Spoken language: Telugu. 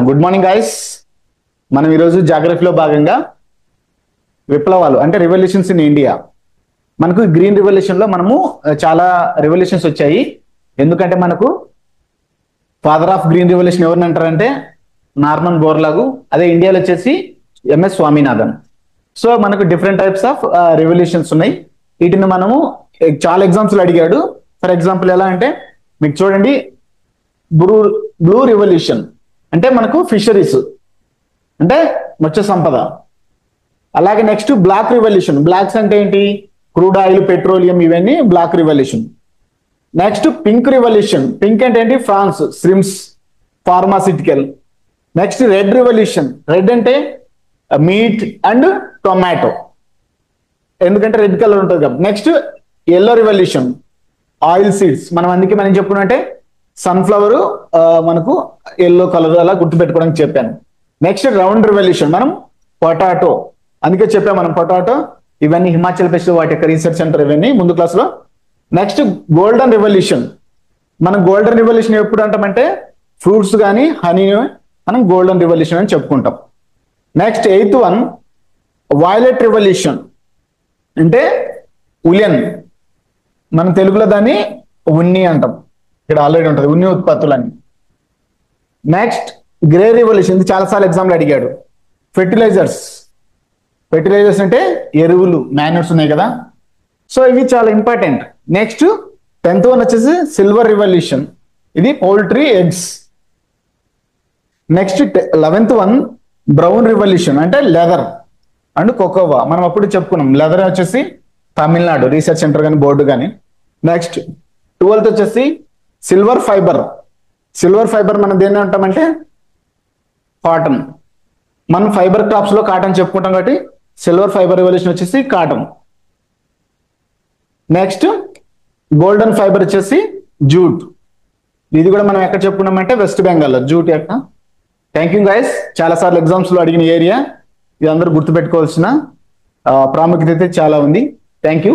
Good morning guys. మనం ఈరోజు జాగ్రఫీలో భాగంగా విప్లవాలు అంటే రివల్యూషన్స్ ఇన్ ఇండియా. మనకు గ్రీన్ రివల్యూషన్ లో మనము చాలా రివల్యూషన్స్ వచ్చాయి. ఎందుకంటే మనకు ఫాదర్ ఆఫ్ గ్రీన్ రివల్యూషన్ ఎవరిని అంటారంటే నార్మన్ బోర్లాగు. అదే ఇండియాలో వచ్చేసి ఎంఎస్ స్వామినాథన్. సో మనకు డిఫరెంట్ టైప్స్ ఆఫ్ రివల్యూషన్స్ ఉన్నాయి. వీటిని మనము చాలా ఎగ్జామ్స్ లో అడిగాడు. ఫర్ ఎగ్జాంపుల్ ఎలా అంటే మీకు చూడండి, బ్లూ రివల్యూషన్ అంటే మనకు ఫిషరీస్ అంటే మత్స్య సంపద. అలాగే నెక్స్ట్ బ్లాక్ రివల్యూషన్. బ్లాక్స్ అంటే ఏంటి? క్రూడ్ ఆయిల్, పెట్రోలియం, ఇవన్నీ black revolution. Next pink revolution. Pink అంటే ఏంటి? Prawns, shrimps, pharmaceutical. Next red revolution. Red అంటే మీట్ అండ్ టొమాటో, ఎందుకంటే రెడ్ కలర్ ఉంటుంది కాబట్టి. Next yellow revolution, oil seeds. అందుకే మనం చెప్పుకున్నట్టే సన్ఫ్లవర్ మనకు ఎల్లో కలర్, అలా గుర్తుపెట్టుకోవడానికి చెప్పాను. నెక్స్ట్ రౌండ్ రివల్యూషన్, మనం పొటాటో, అందుకే చెప్పాం మనం పొటాటో. ఇవన్నీ హిమాచల్ ప్రదేశ్ వాటి యొక్క రీసెర్చ్ సెంటర్, ఇవన్నీ ముందు క్లాస్లో. Next golden revolution. మనం గోల్డెన్ రివల్యూషన్ ఎప్పుడు అంటామంటే ఫ్రూట్స్ కానీ హనీ మనం గోల్డెన్ రివల్యూషన్ అని చెప్పుకుంటాం. Next 8th one violet revolution అంటే ఉలెన్. మనం తెలుగులో దాన్ని ఉన్ని అంటాం. ఇక్కడ ఆల్రెడీ ఉంటుంది ఉన్ని ఉత్పత్తులని. Next grey revolution. ఇది చాలాసార్లు ఎగ్జామ్లో అడిగాడు. ఫెర్టిలైజర్స్. ఫెర్టిలైజర్స్ అంటే ఎరువులు, మాన్యూర్స్ ఉన్నాయి కదా. సో ఇవి చాలా ఇంపార్టెంట్. నెక్స్ట్ 10th వన్ వచ్చేసి సిల్వర్ రివల్యూషన్. ఇది poultry, eggs. Next 11th one brown revolution అంటే లెదర్ అండ్ కోకోవా. మనం అప్పుడు చెప్పుకున్నాం లెదర్ వచ్చేసి తమిళనాడు రీసెర్చ్ సెంటర్ కానీ బోర్డు కానీ. నెక్స్ట్ 12th వచ్చేసి సిల్వర్ ఫైబర్. సిల్వర్ ఫైబర్ మనం దేన్ని అంటామంటే కాటన్. మనం ఫైబర్ క్రాప్స్ లో కాటన్ చెప్పుకుంటాం కాబట్టి సిల్వర్ ఫైబర్ రివల్యూషన్ వచ్చేసి కాటన్. నెక్స్ట్ గోల్డెన్ ఫైబర్ వచ్చేసి జూట్. ఇది కూడా మనం ఎక్కడ చెప్పుకున్నామంటే వెస్ట్ బెంగాల్లో జూట్ యొక్క. Thank you guys. చాలా సార్లు ఎగ్జామ్స్ లో అడిగిన ఏరియా. ఇది అందరూ గుర్తుపెట్టుకోవాల్సిన ప్రాముఖ్యత అయితే చాలా ఉంది. Thank you.